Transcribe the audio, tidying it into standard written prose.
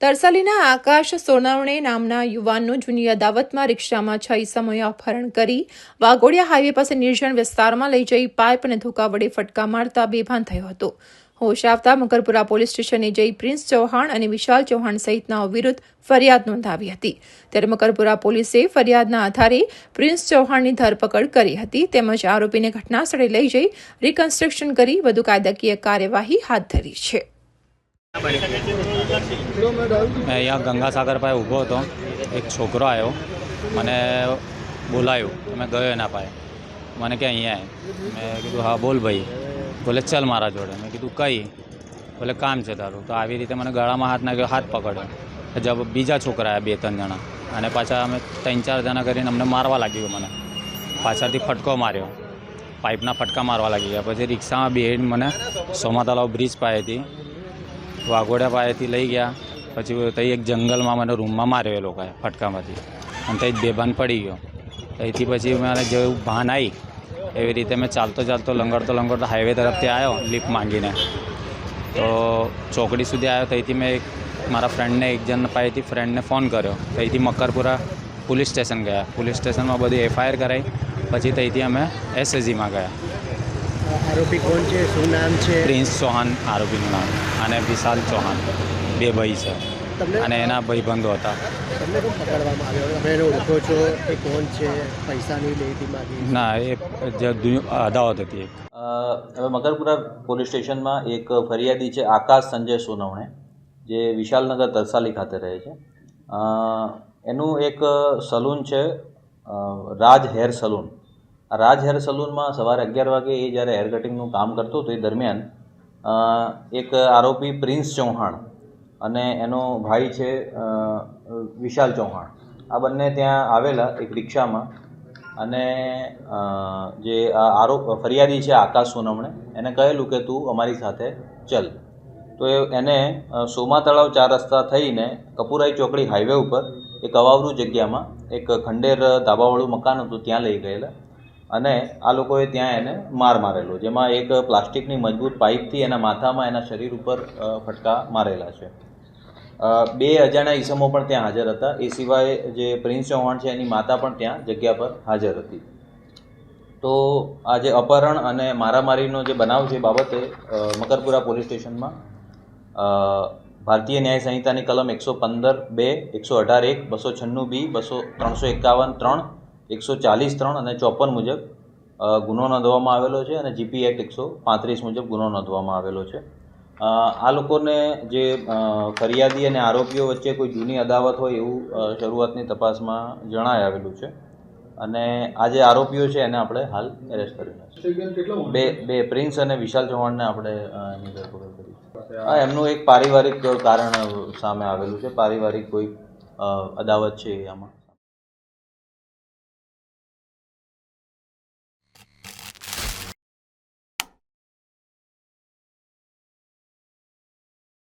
તરસાલીના આકાશ સોનાવણે નામના યુવાનનું જૂની અદાવતમાં રિક્ષામાં 6 ઈસમોએ અપહરણ કરી વાઘોડિયા હાઈવે પાસે નિર્જન વિસ્તારમાં લઈ જઈ પાઇપ અને ધોકા વડે ફટકા મારતા બેભાન થયો હતો। હોશ આવતા મકરપુરા પોલીસ સ્ટેશને જઈ પ્રિન્સ ચૌહાણ અને વિશાલ ચૌહાણ સહિતનાઓ વિરુદ્ધ ફરિયાદ નોંધાવી હતી। ત્યારે મકરપુરા પોલીસે ફરિયાદના આધારે પ્રિન્સ ચૌહાણની ધરપકડ કરી હતી તેમજ આરોપીને ઘટનાસ્થળે લઈ જઈ રિકન્સ્ટ્રક્શન કરી વધુ કાયદાકીય કાર્યવાહી હાથ ધરી છે। मैं यहाँ गंगा सागर पर ऊभो तो एक छोकरो आयो मैंने बोलायो तो मैं गयो ना पाए मैंने क्या अँ मैं कीधु हाँ बोल भाई बोले चल मारा जोड़े मैं कीधु कई बोले काम है तारू तो आ रीते मैंने गला में हाथ नाख्यो हाथ पकड़ो जब बीजा छोकरा आया 2-3 जणा अने पाछा अमे 3-4 जणा करीने अमने मारवा लाग्यो मैंने पाछळथी फटको मार्यो पाइपना फटका मारवा लागी गया पछी रिक्शा में बेहीने मैंने सोमा तलाव ब्रिज पासेथी वाघोडिया पासेथी लई गया पछी तई एक जंगल में मैंने रूम में मार्यो ए लोकोए फटकामांथी अने तई बेभान पड़ी गयो। तईथी पछी मैंने जो भान आई एवी रीते मैं चालतो लंगड़तो हाईवे तरफथी आयो लिफ्ट मांगीने तो चौकड़ी सुधी आयो। तईथी मैं एक मारा फ्रेंड ने एक जन पासेथी फ्रेंड ने फोन कर्यो तईथी मकरपुरा पुलिस स्टेशन गया पुलिस स्टेशन में बधी FIR कराई पछी तईथी अमे SAG में गया। आरोपी कौन है शू नाम है? प्रिंस चौहान आरोपीનું નામ અને વિશાલ ચૌહાણ બે ભાઈ છે અને એના ભાઈબંધો હતા। તમને કોણ પકડવામાં આવ્યો? તમે એને ઓળખો છો કે કોણ છે? પૈસાની લેતી માગી? ના એ જે અદાવત હતી એક। હવે મકરપુરા પોલીસ સ્ટેશનમાં એક ફરિયાદી છે આકાશ સંજય સોનવણે જે વિશાલનગર તરસાલી ખાતે રહે છે। એનું એક સલૂન છે રાજ હેર સલૂન। આ રાજ હેર સલૂનમાં સવારે 11 વાગે એ જ્યારે હેર કટિંગનું કામ કરતો હતો એ દરમિયાન એક આરોપી પ્રિન્સ ચૌહાણ અને એનો ભાઈ છે વિશાલ ચૌહાણ આ બંને ત્યાં આવેલા એક રિક્ષામાં અને જે ફરિયાદી છે આકાશ સોનવણે એને કહેલું કે તું અમારી સાથે ચલ તો એને સોમા તળાવ 4 રસ્તા થઈને કપુરાઈ ચોકડી હાઈવે ઉપર એક અવાવરૂ જગ્યામાં એક ખંડેર ધાબાવાળું મકાન હતું ત્યાં લઈ ગયેલા અને આ લોકોએ ત્યાં એને માર મારેલો જેમાં એક પ્લાસ્ટિકની મજબૂત પાઇપથી એના માથામાં એના શરીર ઉપર ફટકા મારેલા છે। 2 અજાણ્યા ઈસમો પણ ત્યાં હાજર હતા। એ સિવાય જે પ્રિન્સ ચૌહાણ છે એની માતા પણ ત્યાં જગ્યા પર હાજર હતી। તો આ જે અપહરણ અને મારામારીનો જે બનાવ છે બાબતે મકરપુરા પોલીસ સ્ટેશનમાં ભારતીય ન્યાય સંહિતાની કલમ 115(2), 118(1), 296(b), 351(3), 140(3) અને 54 મુજબ ગુનો નોંધવામાં આવેલો છે અને GP એક્ટ 135 મુજબ ગુનો નોંધવામાં આવેલો છે। આ લોકોને જે ફરિયાદી અને આરોપીઓ વચ્ચે કોઈ જૂની અદાવત હોય એવું શરૂઆતની તપાસમાં જણાઈ આવેલું છે અને આ જે આરોપીઓ છે એને આપણે હાલ એરેસ્ટ કરેલા છે। બે પ્રિન્સ અને વિશાલ ચૌહાણને આપણે એની ધરપકડ કરી છે। એમનું એક પારિવારિક કારણ સામે આવેલું છે, પારિવારિક કોઈ અદાવત છે આમાં।